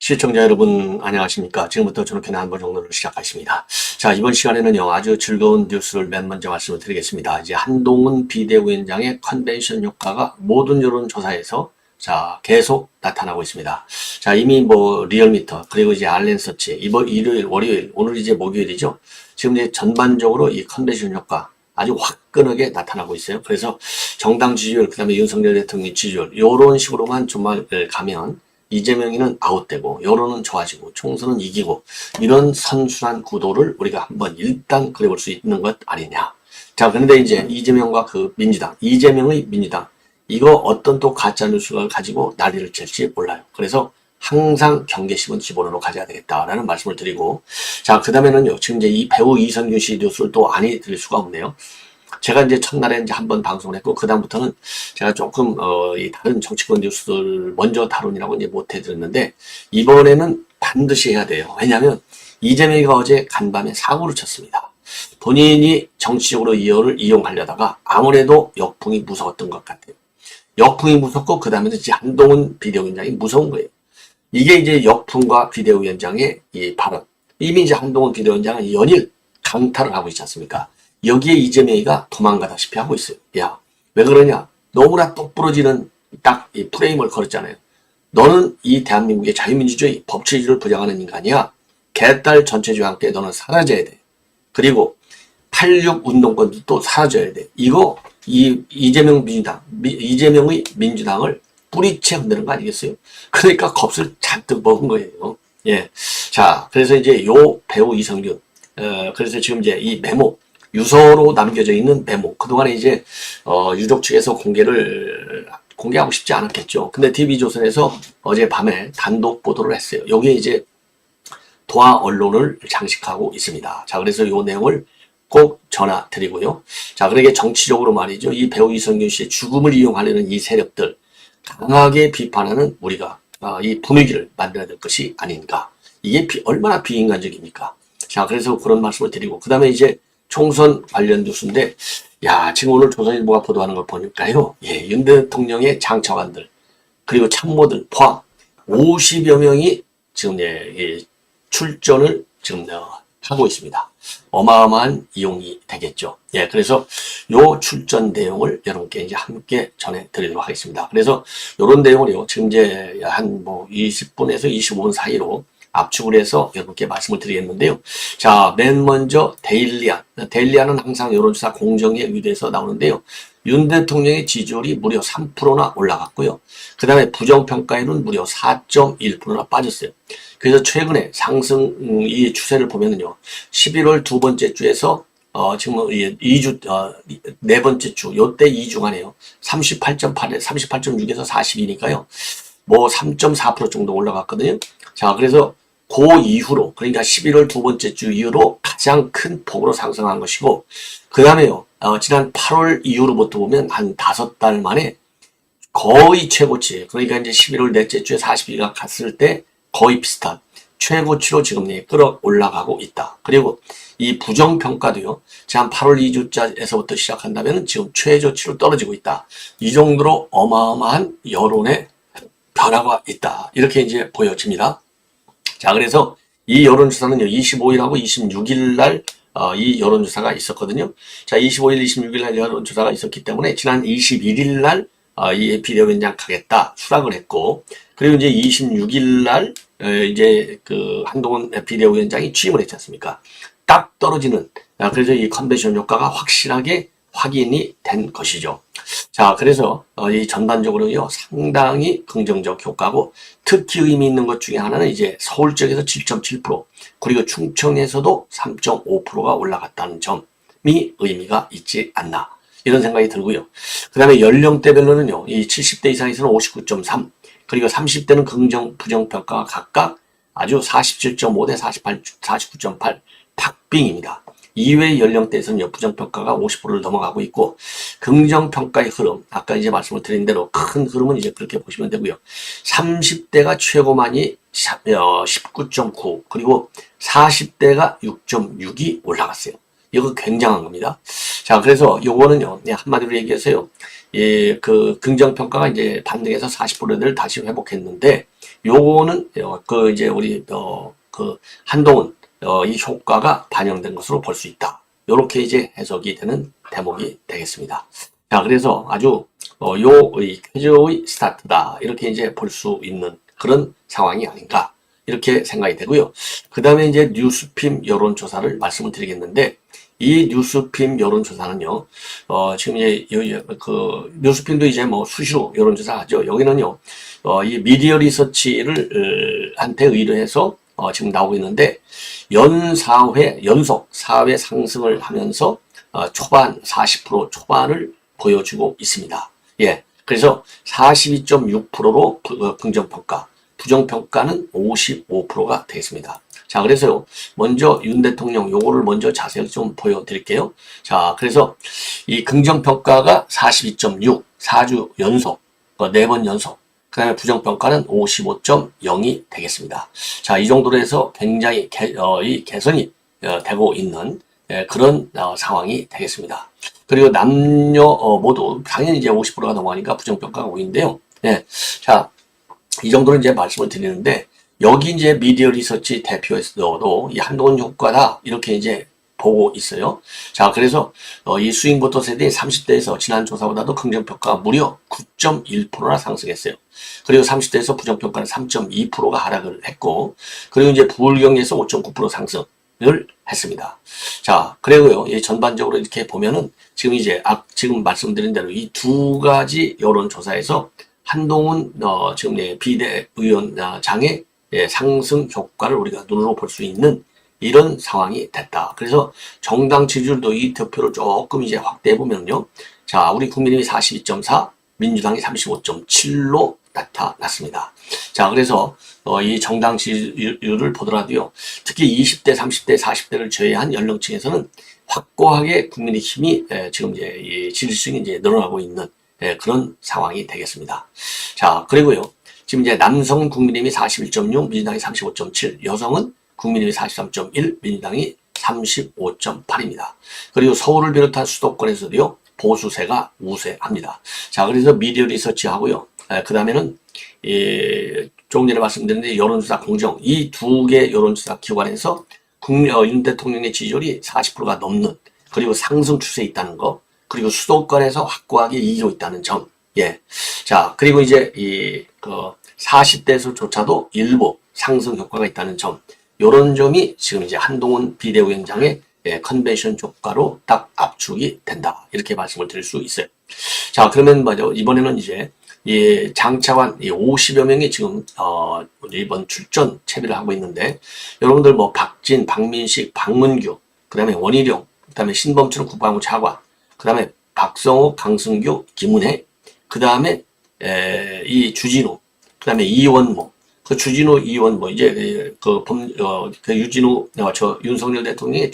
시청자 여러분 안녕하십니까. 지금부터 저녁에 한번 정도를 시작하십니다. 자, 이번 시간에는요 아주 즐거운 뉴스를 맨 먼저 말씀을 드리겠습니다. 이제 한동훈 비대위원장의 컨벤션 효과가 모든 여론조사에서 자 계속 나타나고 있습니다. 자, 이미 뭐 리얼미터 그리고 이제 알렌서치 이번 일요일 월요일 오늘 이제 목요일이죠. 지금 이제 전반적으로 이 컨벤션 효과 아주 화끈하게 나타나고 있어요. 그래서 정당 지지율 그다음에 윤석열 대통령 지지율 이런 식으로만 정말 가면 이재명이는 아웃되고 여론은 좋아지고 총선은 이기고 이런 선순환 구도를 우리가 한번 일단 그려볼 수 있는 것 아니냐. 자, 그런데 이제 이재명과 그 민주당, 이재명의 민주당 이거 어떤 또 가짜뉴스를 가지고 난리를 칠지 몰라요. 그래서 항상 경계심은 기본으로 가져야 되겠다라는 말씀을 드리고, 자, 그 다음에는요 지금 이제 이 배우 이성균 씨 뉴스를 또 안 해드릴 수가 없네요. 제가 이제 첫날에 이제 한번 방송을 했고, 그다음부터는 제가 조금, 이 다른 정치권 뉴스를 먼저 다루느라고 이제 못 해드렸는데, 이번에는 반드시 해야 돼요. 왜냐면, 이재명이가 어제 간밤에 사고를 쳤습니다. 본인이 정치적으로 이어를 이용하려다가 아무래도 역풍이 무서웠던 것 같아요. 역풍이 무섭고, 그 다음에 이제 한동훈 비대위원장이 무서운 거예요. 이게 이제 역풍과 비대위원장의 이 발언. 이미 이제 한동훈 비대위원장은 연일 강탈을 하고 있지 않습니까? 여기에 이재명이가 도망가다시피 하고 있어요. 야, 왜 그러냐? 너무나 똑부러지는 딱 이 프레임을 걸었잖아요. 너는 이 대한민국의 자유민주주의, 법치주의를 부정하는 인간이야. 개딸 전체주의와 함께 너는 사라져야 돼. 그리고 86 운동권도 사라져야 돼. 이거 이재명 민주당, 이재명의 민주당을 뿌리채 흔드는 거 아니겠어요? 그러니까 겁을 잔뜩 먹은 거예요. 예. 자, 그래서 이제 요 배우 이성균, 그래서 지금 이제 이 메모, 유서로 남겨져 있는 메모. 그동안에 이제, 유족 측에서 공개하고 싶지 않았겠죠. 근데 TV조선에서 어젯밤에 단독 보도를 했어요. 여기에 이제 도하 언론을 장식하고 있습니다. 자, 그래서 요 내용을 꼭 전화 드리고요. 자, 그러게 정치적으로 말이죠. 이 배우 이성균 씨의 죽음을 이용하려는 이 세력들 강하게 비판하는 우리가 이 분위기를 만들어야 될 것이 아닌가. 이게 얼마나 비인간적입니까? 자, 그래서 그런 말씀을 드리고, 그 다음에 이제 총선 관련 뉴스인데, 야, 지금 오늘 조선일보가 보도하는 걸 보니까요, 예, 윤 대통령의 장차관들, 그리고 참모들 포함 50여 명이 지금 예, 출전을 지금 하고 있습니다. 어마어마한 이용이 되겠죠. 예, 그래서 요 출전 내용을 여러분께 이제 함께 전해드리도록 하겠습니다. 그래서 요런 내용을요, 지금 이제 한 뭐 20분에서 25분 사이로 압축을 해서 여러분께 말씀을 드리겠는데요. 자, 맨 먼저 데일리안은 항상 여론조사 공정에 의뢰해서 나오는데요. 윤 대통령의 지지율이 무려 3%나 올라갔고요. 그 다음에 부정평가율은 무려 4.1%나 빠졌어요. 그래서 최근에 상승 이 추세를 보면은요, 11월 두 번째 주에서 지금 2주 네 번째 주 요때 2주 간에요. 38.8에 38.6에서 42니까요. 뭐 3.4% 정도 올라갔거든요. 자, 그래서 그 이후로, 그러니까 11월 두 번째 주 이후로 가장 큰 폭으로 상승한 것이고, 그 다음에요, 지난 8월 이후로부터 보면 한 5달 만에 거의 최고치, 그러니까 이제 11월 넷째 주에 42가 갔을 때 거의 비슷한 최고치로 지금 끌어 올라가고 있다. 그리고 이 부정평가도요, 지난 8월 2주째에서부터 시작한다면 지금 최저치로 떨어지고 있다. 이 정도로 어마어마한 여론의 변화가 있다. 이렇게 이제 보여집니다. 자, 그래서 이 여론조사는요, 25일하고 26일 날, 이 여론조사가 있었거든요. 자, 25일, 26일 날 여론조사가 있었기 때문에 지난 21일 날, 이 비대위원장 가겠다 수락을 했고, 그리고 이제 26일 날, 이제 그 한동훈 비대위원장이 취임을 했지 않습니까? 딱 떨어지는, 그래서 이 컨벤션 효과가 확실하게 확인이 된 것이죠. 자, 그래서 이 전반적으로요 상당히 긍정적 효과고, 특히 의미 있는 것 중에 하나는 이제 서울 쪽에서 7.7% 그리고 충청에서도 3.5%가 올라갔다는 점이 의미가 있지 않나 이런 생각이 들고요. 그 다음에 연령대별로는요, 이 70대 이상에서는 59.3 그리고 30대는 긍정 부정평가가 각각 아주 47.5 대 48, 49.8 박빙입니다. 이외의 연령대에서는 부정평가가 50%를 넘어가고 있고, 긍정평가의 흐름, 아까 이제 말씀을 드린 대로 큰 흐름은 이제 그렇게 보시면 되고요. 30대가 최고만이 19.9, 그리고 40대가 6.6이 올라갔어요. 이거 굉장한 겁니다. 자, 그래서 요거는요, 한마디로 얘기해서요, 예, 그 긍정평가가 이제 반등해서 40%를 다시 회복했는데, 요거는 그 이제 우리 그 한동훈 이 효과가 반영된 것으로 볼 수 있다. 요렇게 이제 해석이 되는 대목이 되겠습니다. 자, 그래서 아주 이 퀴즈의 스타트다. 이렇게 이제 볼 수 있는 그런 상황이 아닌가. 이렇게 생각이 되고요. 그 다음에 이제 뉴스핌 여론조사를 말씀을 드리겠는데, 이 뉴스핌 여론조사는요, 지금 이제, 그, 뉴스핌도 이제 뭐 수시로 여론조사 하죠. 여기는요, 이 미디어 리서치를, 한테 의뢰해서, 지금 나오고 있는데, 연 4회, 연속 4회 상승을 하면서, 초반, 40% 초반을 보여주고 있습니다. 예. 그래서 42.6%로 긍정평가, 부정평가는 55%가 되겠습니다. 자, 그래서요, 먼저 윤 대통령 요거를 먼저 자세히 좀 보여드릴게요. 자, 그래서 이 긍정평가가 42.6, 4주 연속, 4번 연속, 그 다음에 부정평가는 55.0이 되겠습니다. 자, 이 정도로 해서 굉장히 이 개선이 되고 있는 그런 상황이 되겠습니다. 그리고 남녀 모두 당연히 이제 50%가 넘어가니까 부정평가가 5인데요. 예. 자, 이 정도는 이제 말씀을 드리는데, 여기 이제 미디어 리서치 대표에서도 이 한동훈 효과다 이렇게 이제 보고 있어요. 자, 그래서 이 스윙보터 세대의 30대에서 지난 조사보다도 긍정평가가 무려 9.1%나 상승했어요. 그리고 30대에서 부정평가는 3.2%가 하락을 했고, 그리고 이제 부울경에서 5.9% 상승을 했습니다. 자, 그리고요, 이 전반적으로 이렇게 보면은 지금 이제 지금 말씀드린 대로 이 두 가지 여론조사에서 한동훈 지금 비대위원장의 상승 효과를 우리가 눈으로 볼 수 있는 이런 상황이 됐다. 그래서 정당 지지율도 이 득표를 조금 이제 확대해 보면요. 자, 우리 국민의힘이 42.4, 민주당이 35.7로 나타났습니다. 자, 그래서 이 정당 지지율을 보더라도요. 특히 20대, 30대, 40대를 제외한 연령층에서는 확고하게 국민의힘이 지금 이제 이 지지층이 이제 늘어나고 있는 그런 상황이 되겠습니다. 자, 그리고요. 지금 이제 남성 국민의힘이 41.6, 민주당이 35.7, 여성은 국민의힘이 43.1, 민주당이 35.8입니다. 그리고 서울을 비롯한 수도권에서도요, 보수세가 우세합니다. 자, 그래서 미디어 리서치 하고요. 그 다음에는, 조금 전에 말씀드렸는데, 여론조사 공정, 이 두 개 여론조사 기관에서 윤 대통령의 지지율이 40%가 넘는, 그리고 상승 추세에 있다는 거, 그리고 수도권에서 확고하게 이기고 있다는 점, 예. 자, 그리고 이제 40대에서조차도 일부 상승 효과가 있다는 점, 요런 점이 지금 이제 한동훈 비대위원장의 컨벤션 효과로 딱 압축이 된다. 이렇게 말씀을 드릴 수 있어요. 자, 그러면 뭐죠? 이번에는 이제 장차관 50여 명이 지금 이번 출전 채비를 하고 있는데, 여러분들 뭐 박진, 박민식, 박문규, 그다음에 원희룡, 그다음에 신범철 국방부 차관, 그다음에 박성호, 강승규, 김은혜, 그다음에 이 주진우, 그다음에 이원모, 그 주진우, 이원모 이제 그 유진우 윤석열 대통령의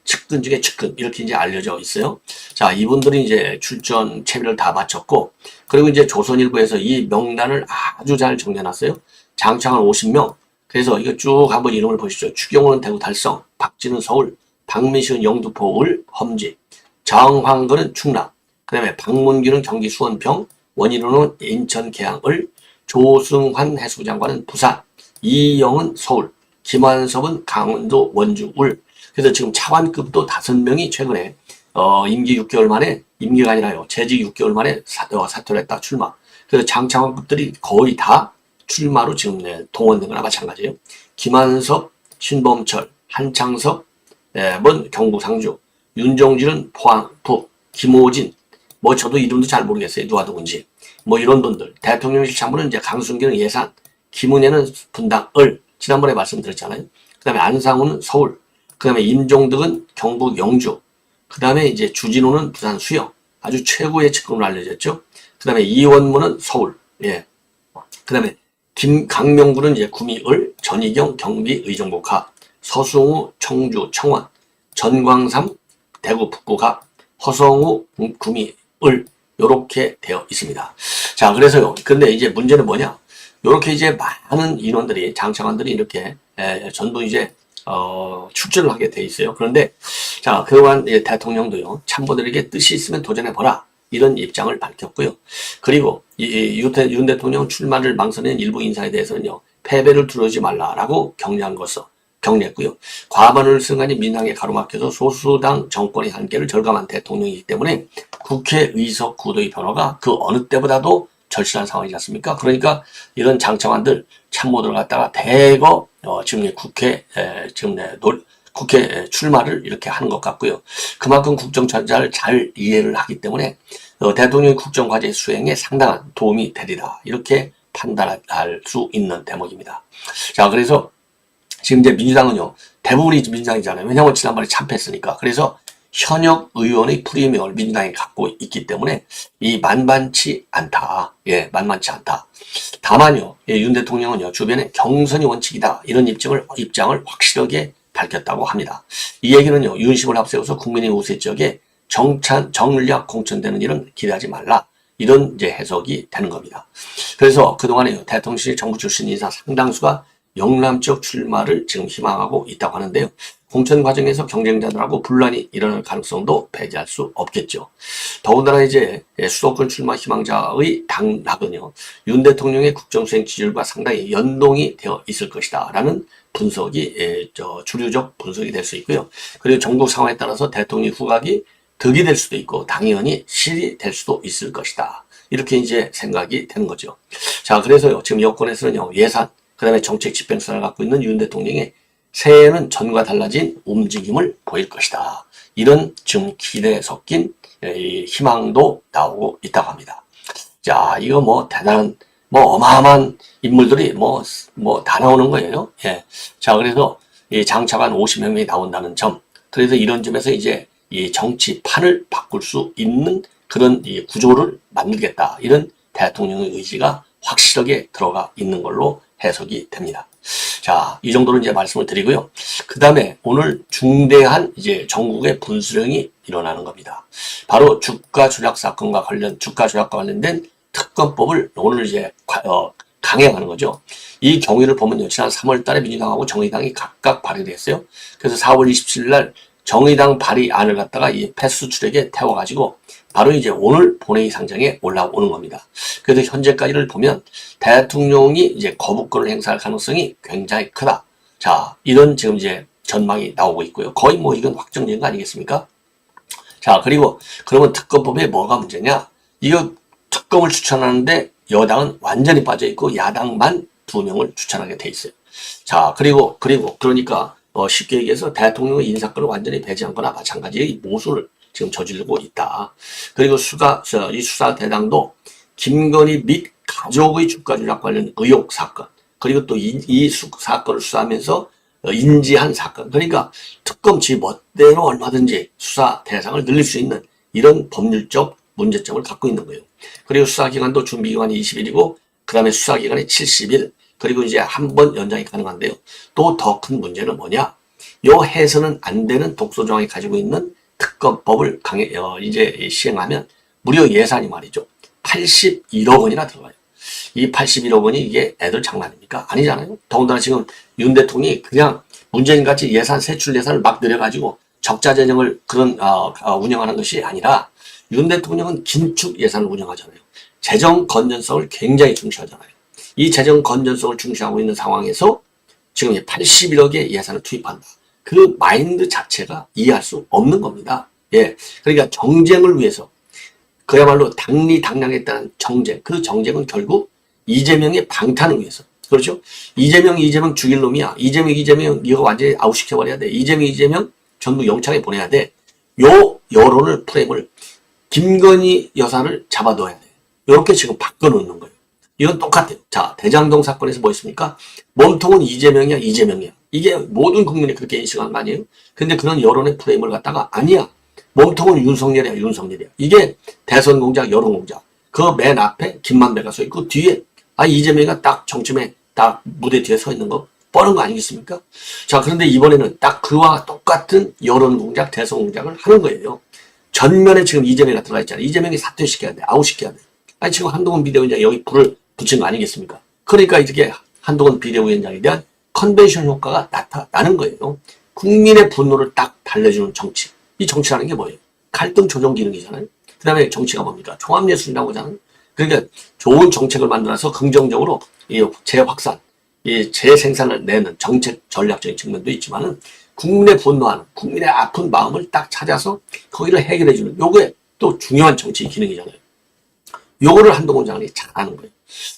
측근 중에 측근 이렇게 이제 알려져 있어요. 자, 이분들이 이제 출전 채비를 다 마쳤고, 그리고 이제 조선일보에서 이 명단을 아주 잘 정리해놨어요. 장창환 50명. 그래서 이거 쭉 한번 이름을 보시죠. 추경호는 대구 달성, 박진은 서울, 박민식은 영등포 을 험지, 정황근은 충남, 그 다음에 박문규는 경기 수원평, 원희룡은 인천 계양을, 조승환 해수장관은 부산, 이영은 서울, 김한섭은 강원도 원주 울. 그래서 지금 차관급도 5명이 최근에 임기 6개월 만에, 임기가 아니라요, 재직 6개월 만에 사퇴를 했다, 출마. 그래서 장차관급들이 거의 다 출마로 지금 동원된 거나 마찬가지예요. 김한섭, 신범철, 한창섭, 경북 상주, 윤종진은 포항, 김호진, 뭐 저도 이름도 잘 모르겠어요. 누가 누군지. 뭐 이런 분들. 대통령실 참모는 이제 강순기는 예산, 김은혜는 분당 을, 지난번에 말씀드렸잖아요. 그 다음에 안상우는 서울, 그 다음에 임종득은 경북 영주, 그 다음에 이제 주진우는 부산 수영, 아주 최고의 측근으로 알려졌죠. 그 다음에 이원무는 서울, 예. 그 다음에 강명구는 이제 구미 을, 전희경 경기 의정부가, 서승우 청주 청원, 전광삼 대구 북구가, 허성우 구미 을, 요렇게 되어 있습니다. 자, 그래서요. 근데 이제 문제는 뭐냐? 요렇게 이제 많은 인원들이, 장차관들이 이렇게, 전부 이제, 출전을 하게 돼 있어요. 그런데, 자, 그동안 대통령도요, 참모들에게 뜻이 있으면 도전해보라. 이런 입장을 밝혔고요. 그리고 윤 대통령 출마를 망설이는 일부 인사에 대해서는요, 패배를 두려워하지 말라라고 격려했고요. 과반을 승하니 민주당에 가로막혀서 소수당 정권의 한계를 절감한 대통령이기 때문에 국회 의석 구도의 변화가 그 어느 때보다도 절실한 상황이지 않습니까? 그러니까 이런 장차관들 참모들 갖다가 대거 지금 국회 출마를 이렇게 하는 것 같고요. 그만큼 국정전자를 잘 이해를 하기 때문에 대통령의 국정과제 수행에 상당한 도움이 되리라 이렇게 판단할 수 있는 대목입니다. 자, 그래서 지금 이제 민주당은요, 대부분이 민주당이잖아요. 왜냐하면 지난번에 참패했으니까. 그래서 현역 의원의 프리미엄을 민주당이 갖고 있기 때문에 이 만만치 않다. 예, 만만치 않다. 다만요, 윤 대통령은요, 주변에 경선이 원칙이다. 이런 입장을 확실하게 밝혔다고 합니다. 이 얘기는요, 윤심을 앞세워서 국민의 우세 지역에 정략 공천되는 일은 기대하지 말라. 이런 이제 해석이 되는 겁니다. 그래서 그동안에 대통령실 정부 출신 인사 상당수가 영남 지역 출마를 지금 희망하고 있다고 하는데요. 공천 과정에서 경쟁자들하고 분란이 일어날 가능성도 배제할 수 없겠죠. 더군다나 이제 수도권 출마 희망자의 당락은요, 윤 대통령의 국정수행 지지율과 상당히 연동이 되어 있을 것이다 라는 분석이 주류적 분석이 될 수 있고요. 그리고 전국 상황에 따라서 대통령 후각이 득이 될 수도 있고 당연히 실이 될 수도 있을 것이다. 이렇게 이제 생각이 되는 거죠. 자, 그래서요, 지금 여권에서는요, 예산, 그 다음에 정책 집행수를 갖고 있는 윤 대통령의 새해에는 전과 달라진 움직임을 보일 것이다. 이런 지금 기대에 섞인 희망도 나오고 있다고 합니다. 자, 이거 뭐 대단한, 어마어마한 인물들이 다 나오는 거예요. 예. 자, 그래서 이 장차관 50여 명이 나온다는 점. 그래서 이런 점에서 이제 이 정치판을 바꿀 수 있는 그런 이 구조를 만들겠다. 이런 대통령의 의지가 확실하게 들어가 있는 걸로 해석이 됩니다. 자, 이 정도는 이제 말씀을 드리고요. 그 다음에 오늘 중대한 이제 전국의 분수령이 일어나는 겁니다. 바로 주가 조작과 관련된 특검법을 오늘 이제 강행하는 거죠. 이 경위를 보면요, 지난 3월 달에 민주당하고 정의당이 각각 발의를 했어요. 그래서 4월 27일 날 정의당 발의안을 갖다가 이 패스트트랙에 태워가지고 바로 이제 오늘 본회의 상정에 올라오는 겁니다. 그래서 현재까지를 보면 대통령이 이제 거부권을 행사할 가능성이 굉장히 크다. 자, 이런 지금 이제 전망이 나오고 있고요. 거의 뭐 이건 확정된 거 아니겠습니까? 자, 그리고 그러면 특검법에 뭐가 문제냐? 이거 특검을 추천하는데 여당은 완전히 빠져 있고 야당만 2명을 추천하게 돼 있어요. 자, 그러니까 쉽게 얘기해서 대통령의 인사권을 완전히 배제한 거나 마찬가지의 모순을 지금 저지르고 있다. 그리고 이 수사 대상도 김건희 및 가족의 주가 조작 관련 의혹 사건, 그리고 또 이 사건을 수사하면서 인지한 사건. 그러니까 특검 지 멋대로 얼마든지 수사 대상을 늘릴 수 있는 이런 법률적 문제점을 갖고 있는 거예요. 그리고 수사기간도 준비기간이 20일이고 그 다음에 수사기간이 70일, 그리고 이제 한 번 연장이 가능한데요. 또 더 큰 문제는 뭐냐? 요 해서는 안 되는 독소조항이 가지고 있는 특검법을 이제 시행하면 무려 예산이 말이죠. 81억 원이나 들어가요. 이 81억 원이 이게 애들 장난입니까? 아니잖아요. 더군다나 지금 윤 대통령이 그냥 문재인같이 세출 예산을 막 늘려가지고 적자 재정을 운영하는 것이 아니라 윤 대통령은 긴축 예산을 운영하잖아요. 재정 건전성을 굉장히 중시하잖아요. 이 재정 건전성을 중시하고 있는 상황에서 지금 81억의 예산을 투입한다. 그 마인드 자체가 이해할 수 없는 겁니다. 예. 그러니까 정쟁을 위해서 그야말로 당리당략했다는 정쟁. 그 정쟁은 결국 이재명의 방탄을 위해서. 그렇죠? 이재명 죽일 놈이야. 이재명 이거 완전히 아웃시켜버려야 돼. 이재명 전부 영창에 보내야 돼. 요 여론을 프레임을 김건희 여사를 잡아둬야 돼. 이렇게 지금 바꿔놓는 거예요. 이건 똑같아요. 자, 대장동 사건에서 뭐 있습니까? 몸통은 이재명이야. 이게 모든 국민이 그렇게 인식한 거 아니에요? 근데 그런 여론의 프레임을 갖다가 아니야. 몸통은 윤석열이야. 이게 대선 공작, 여론 공작. 그 맨 앞에 김만배가 서 있고 뒤에 이재명이가 딱 정점에 딱 무대 뒤에 서 있는 거 뻔한 거 아니겠습니까? 자, 그런데 이번에는 딱 그와 똑같은 여론 공작, 대선 공작을 하는 거예요. 전면에 지금 이재명이 들어가 있잖아요. 이재명이 사퇴시켜야 돼. 아웃시켜야 돼. 지금 한동훈 비대위원장이 여기 불을 붙인 거 아니겠습니까? 그러니까 이렇게 한동훈 비대위원장에 대한 컨벤션 효과가 나타나는 거예요. 국민의 분노를 딱 달래주는 정치. 이 정치라는 게 뭐예요? 갈등 조정 기능이잖아요. 그 다음에 정치가 뭡니까? 종합예술이라고 하잖아요. 그러니까 좋은 정책을 만들어서 긍정적으로 이 재확산, 이 재생산을 내는 정책 전략적인 측면도 있지만은 국민의 분노하는, 국민의 아픈 마음을 딱 찾아서 거기를 해결해주는 요게 또 중요한 정치 기능이잖아요. 요거를 한동훈 장관이 잘하는 거예요.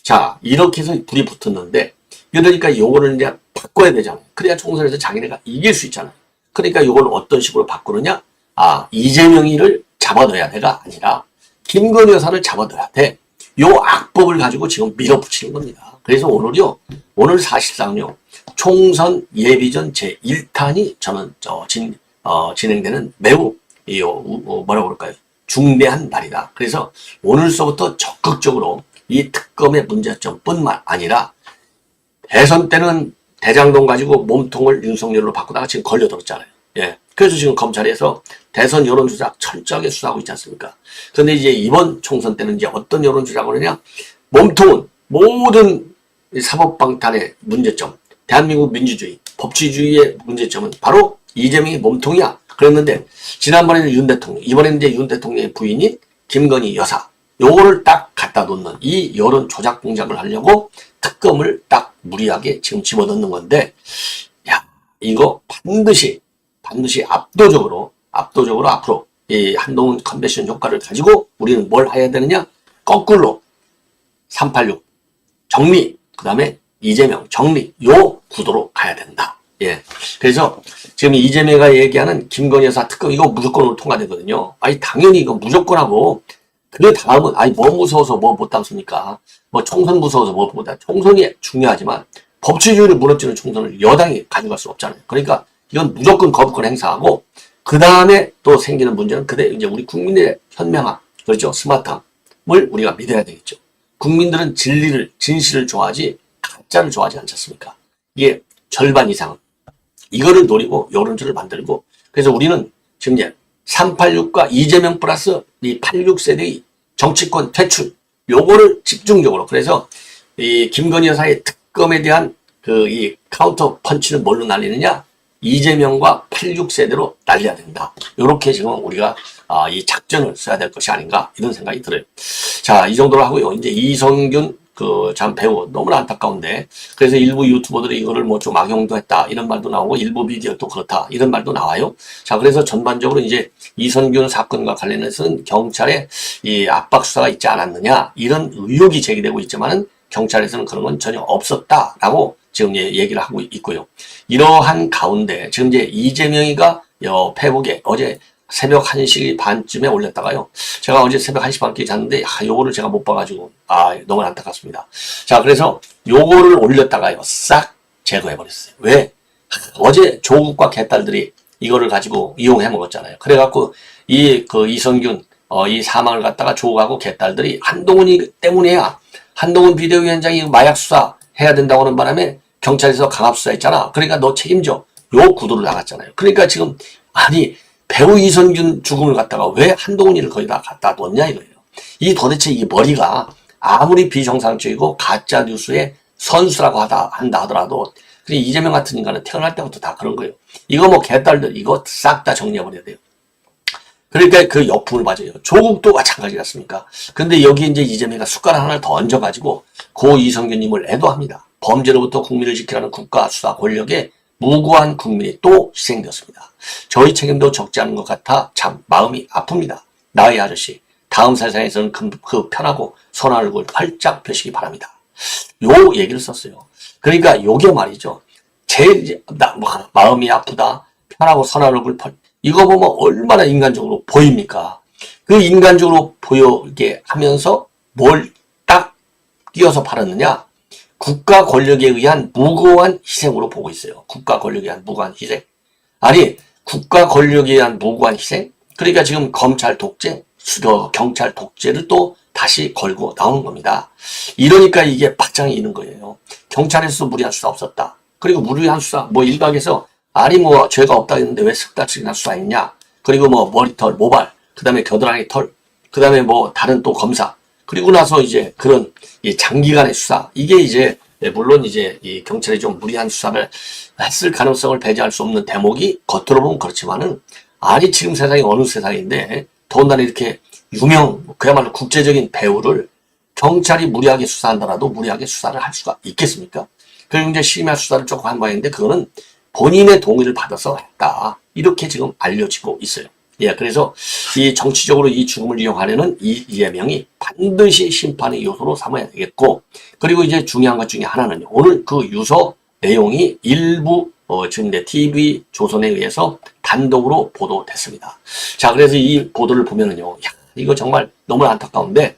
자, 이렇게 해서 불이 붙었는데, 그러니까 요거를 이제 바꿔야 되잖아요. 그래야 총선에서 자기네가 이길 수 있잖아요. 그러니까 요걸 어떤 식으로 바꾸느냐? 아, 이재명이를 잡아넣어야 돼가 아니라 김건희 여사를 잡아넣어야 돼. 요 악법을 가지고 지금 밀어붙이는 겁니다. 그래서 오늘 사실상요, 총선 예비전 제1탄이 저는 진행되는 매우 뭐라고 그럴까요? 중대한 날이다. 그래서 오늘서부터 적극적으로 이 특검의 문제점뿐만 아니라 대선 때는 대장동 가지고 몸통을 윤석열로 바꾸다가 지금 걸려들었잖아요. 예. 그래서 지금 검찰에서 대선 여론조작 철저하게 수사하고 있지 않습니까? 그런데 이제 이번 총선 때는 이제 어떤 여론조작을 하느냐? 몸통은 모든 사법방탄의 문제점, 대한민국 민주주의, 법치주의의 문제점은 바로 이재명이 몸통이야. 그랬는데 지난번에는 윤 대통령, 이번에는 이제 윤 대통령의 부인인 김건희 여사, 요거를 딱 갖다 놓는 이 여론 조작 공작을 하려고 특검을 딱 무리하게 지금 집어넣는 건데, 야, 이거 반드시 압도적으로 앞으로 이 한동훈 컨벤션 효과를 가지고 우리는 뭘 해야 되느냐? 거꾸로 386 정리, 그 다음에 이재명 정리, 요 구도로 가야 된다. 예. 그래서 지금 이재명이 얘기하는 김건희 여사 특검 이거 무조건으로 통과되거든요. 아니 당연히 이거 무조건 하고, 그 다음은 아니 뭐 무서워서 뭐 못 담습니까? 뭐 총선 무서워서 뭐 못 담. 총선이 중요하지만 법치주의를 무너뜨리는 총선을 여당이 가져갈 수 없잖아요. 그러니까 이건 무조건 거부권 행사하고, 그 다음에 또 생기는 문제는 그대 이제 우리 국민의 현명함, 그렇죠? 스마트함을 우리가 믿어야 되겠죠. 국민들은 진실을 좋아하지 가짜를 좋아하지 않지 않습니까? 이게 절반 이상은 이거를 노리고 여론조를 만들고, 그래서 우리는 지금 이제 386과 이재명 플러스 이 86세대의 정치권 퇴출, 요거를 집중적으로, 그래서 이 김건희 여사의 특검에 대한 그 이 카운터 펀치는 뭘로 날리느냐? 이재명과 86세대로 날려야 된다. 요렇게 지금 우리가 이 작전을 써야 될 것이 아닌가, 이런 생각이 들어요. 자, 이 정도로 하고요. 이제 이성균 참 배우 너무나 안타까운데, 그래서 일부 유튜버들이 이거를 뭐 좀 악용도 했다 이런 말도 나오고, 일부 미디어 또 그렇다 이런 말도 나와요. 자, 그래서 전반적으로 이제 이성균 사건과 관련해서는 경찰의 이 압박 수사가 있지 않았느냐 이런 의혹이 제기되고 있지만은 경찰에서는 그런 건 전혀 없었다라고 지금 얘기를 하고 있고요. 이러한 가운데 지금 이제 이재명이가 페북에 어제 새벽 1시 반쯤에 올렸다가요. 제가 어제 새벽 1시 반께 잤는데, 요거를 제가 못 봐가지고, 너무 안타깝습니다. 자, 그래서 요거를 올렸다가요. 싹 제거해버렸어요. 왜? 어제 조국과 개딸들이 이거를 가지고 이용해 먹었잖아요. 그래갖고, 이성균, 이 사망을 갖다가 조국하고 개딸들이 한동훈이 때문에야, 한동훈 비대위원장이 마약 수사 해야 된다고 하는 바람에 경찰에서 강압 수사했잖아. 그러니까 너 책임져. 요 구도를 나갔잖아요. 그러니까 지금, 배우 이성균 죽음을 갖다가 왜 한동훈이를 거기다 갖다 놓냐 이거예요. 이 도대체 이 머리가 아무리 비정상적이고 가짜 뉴스의 선수라고 한다 하더라도, 이재명 같은 인간은 태어날 때부터 다 그런 거예요. 이거 뭐 개딸들 이거 싹 다 정리해버려야 돼요. 그러니까 그 역풍을 맞아요. 조국도 마찬가지 같습니까? 근데 여기 이제 이재명이가 숟가락 하나를 더 얹어가지고 고 이성균님을 애도합니다. 범죄로부터 국민을 지키라는 국가 수사 권력에 무고한 국민이 또 희생되었습니다. 저희 책임도 적지 않은 것 같아 참 마음이 아픕니다. 나의 아저씨, 다음 세상에서는 그 편하고 선한 얼굴 활짝 펴시기 바랍니다. 요 얘기를 썼어요. 그러니까 요게 말이죠. 제일 마음이 아프다, 편하고 선한 얼굴 이거 보면 얼마나 인간적으로 보입니까? 그 인간적으로 보이게 하면서 뭘 딱 띄어서 팔았느냐? 국가 권력에 의한 무고한 희생으로 보고 있어요. 국가 권력에 의한 무고한 희생. 아니, 국가 권력에 의한 무고한 희생? 그러니까 지금 검찰 독재, 경찰 독재를 또 다시 걸고 나오는 겁니다. 이러니까 이게 바탕이 있는 거예요. 경찰에서 무리한 수사 없었다. 그리고 무리한 수사, 일각에서 죄가 없다 했는데 왜 쓱다치기나 수사했냐? 그리고 머리털, 모발, 그 다음에 겨드랑이 털, 그 다음에 다른 또 검사. 그리고 나서 이제 그런 이 장기간의 수사, 이게 이제 물론 이제 이 경찰이 좀 무리한 수사를 했을 가능성을 배제할 수 없는 대목이 겉으로 보면 그렇지만은, 지금 세상이 어느 세상인데 더군다나 이렇게 그야말로 국제적인 배우를 경찰이 무리하게 수사한다라도 무리하게 수사를 할 수가 있겠습니까? 그리고 이제 심야 수사를 조금 한 바인데 그거는 본인의 동의를 받아서 했다. 이렇게 지금 알려지고 있어요. 예, 그래서 이 정치적으로 이 죽음을 이용하려는 이재명이 반드시 심판의 요소로 삼아야 되겠고, 그리고 이제 중요한 것 중에 하나는요. 오늘 그 유서 내용이 일부 지금 이제 TV 조선에 의해서 단독으로 보도됐습니다. 자, 그래서 이 보도를 보면은요, 야, 이거 정말 너무 안타까운데.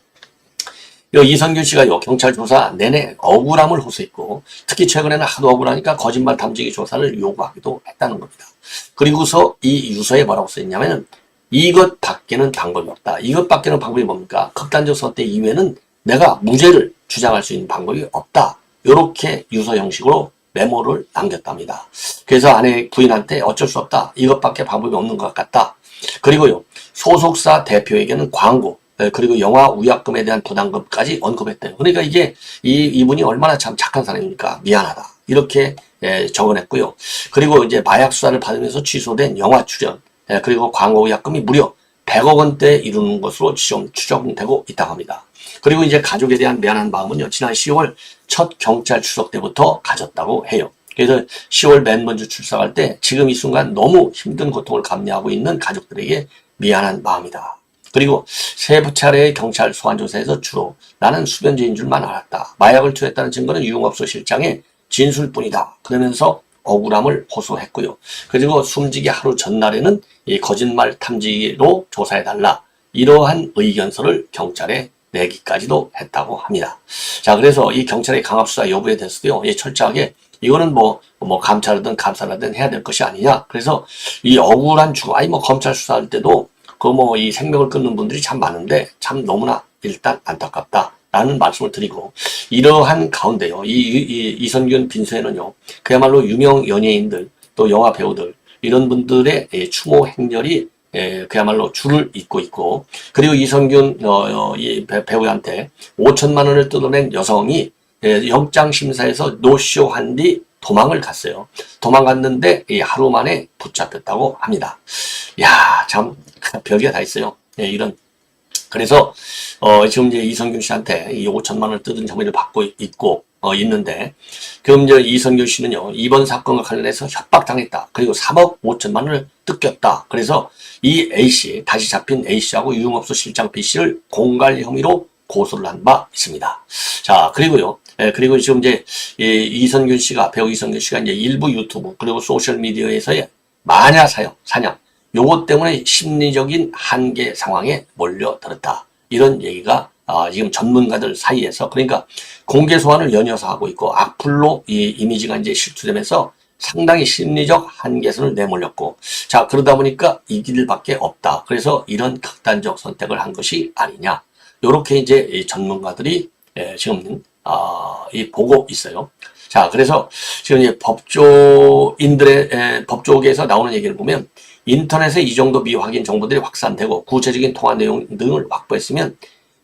이성균 씨가 경찰 조사 내내 억울함을 호소했고, 특히 최근에는 하도 억울하니까 거짓말 탐지기 조사를 요구하기도 했다는 겁니다. 그리고서 이 유서에 뭐라고 써있냐면은 이것밖에는 방법이 없다. 이것밖에는 방법이 뭡니까? 극단적 선택 이외에는 내가 무죄를 주장할 수 있는 방법이 없다. 이렇게 유서 형식으로 메모를 남겼답니다. 그래서 아내 부인한테 어쩔 수 없다. 이것밖에 방법이 없는 것 같다. 그리고요, 소속사 대표에게는 광고, 그리고 영화 우약금에 대한 부담금까지 언급했대요. 그러니까 이게 이분이 얼마나 참 착한 사람입니까? 미안하다. 이렇게 적어냈고요. 그리고 이제 마약 수사를 받으면서 취소된 영화 출연, 그리고 광고 우약금이 무려 100억 원대에 이르는 것으로 추정되고 있다고 합니다. 그리고 이제 가족에 대한 미안한 마음은요, 지난 10월 첫 경찰 추석 때부터 가졌다고 해요. 그래서 10월 맨 먼저 출석할 때 지금 이 순간 너무 힘든 고통을 감내하고 있는 가족들에게 미안한 마음이다. 그리고 세 차례의 경찰 소환조사에서 주로 나는 수변제인 줄만 알았다. 마약을 투여했다는 증거는 유흥업소 실장의 진술뿐이다. 그러면서 억울함을 호소했고요. 그리고 숨지기 하루 전날에는 이 거짓말 탐지기로 조사해달라. 이러한 의견서를 경찰에 내기까지도 했다고 합니다. 자, 그래서 이 경찰의 강압수사 여부에 대해서도요, 철저하게 이거는 뭐 감찰하든 감사하든 해야 될 것이 아니냐. 그래서 이 억울한 죽음, 검찰 수사할 때도 이 생명을 끊는 분들이 참 많은데 참 너무나 일단 안타깝다라는 말씀을 드리고, 이러한 가운데요, 이성균 빈소에는요, 그야말로 유명 연예인들 또 영화 배우들 이런 분들의 추모 행렬이 그야말로 줄을 잇고 있고, 그리고 이성균 이 배우한테 5천만 원을 뜯어낸 여성이 영장 심사에서 노쇼한 뒤 도망을 갔어요. 도망갔는데 하루 만에 붙잡혔다고 합니다. 야, 참 별게 다 있어요. 이런. 그래서 지금 이제 이성균 씨한테 이 5천만 원을 뜯은 혐의를 받고 있는데, 그럼 이제 이성균 씨는요, 이번 사건과 관련해서 협박당했다. 그리고 3억 5천만 원을 뜯겼다. 그래서 이 A씨, 다시 잡힌 A씨하고 유흥업소 실장 B씨를 공갈 혐의로 고소를 한 바 있습니다. 자, 그리고요, 그리고 지금 이제 이성균 씨가, 배우 이성균 씨가 이제 일부 유튜브 그리고 소셜미디어에서의 마녀 사냥, 요것 때문에 심리적인 한계 상황에 몰려들었다. 이런 얘기가 지금 전문가들 사이에서, 그러니까 공개 소환을 연이어서 하고 있고, 악플로 이 이미지가 이제 실추되면서 상당히 심리적 한계선을 내몰렸고, 자, 그러다 보니까 이 길밖에 없다. 그래서 이런 극단적 선택을 한 것이 아니냐. 요렇게 이제 이 전문가들이 지금 보고 있어요. 자, 그래서 지금 이제 법조계에서 나오는 얘기를 보면, 인터넷에 이 정도 미확인 정보들이 확산되고 구체적인 통화 내용 등을 확보했으면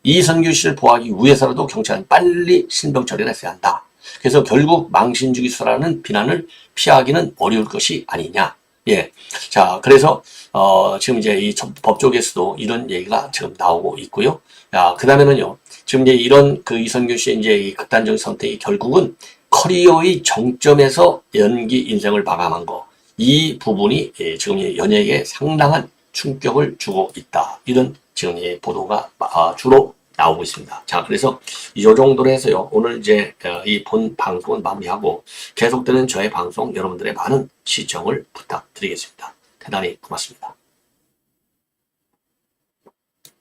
이성균 씨를 보호하기 위해서라도 경찰은 빨리 신병 처리를 했어야 한다. 그래서 결국 망신주기 수사라는 비난을 피하기는 어려울 것이 아니냐. 예. 자, 그래서 지금 이제 이 법조계에서도 이런 얘기가 지금 나오고 있고요. 그 다음에는요, 지금 이제 이런 이성균 씨의 이제 이 극단적인 선택이 결국은 커리어의 정점에서 연기 인생을 마감한 거, 이 부분이 지금 연예계에 상당한 충격을 주고 있다. 이런 지금 보도가 주로 나오고 있습니다. 자, 그래서 이 정도로 해서요, 오늘 이제 이 본 방송은 마무리하고, 계속되는 저의 방송 여러분들의 많은 시청을 부탁드리겠습니다. 대단히 고맙습니다.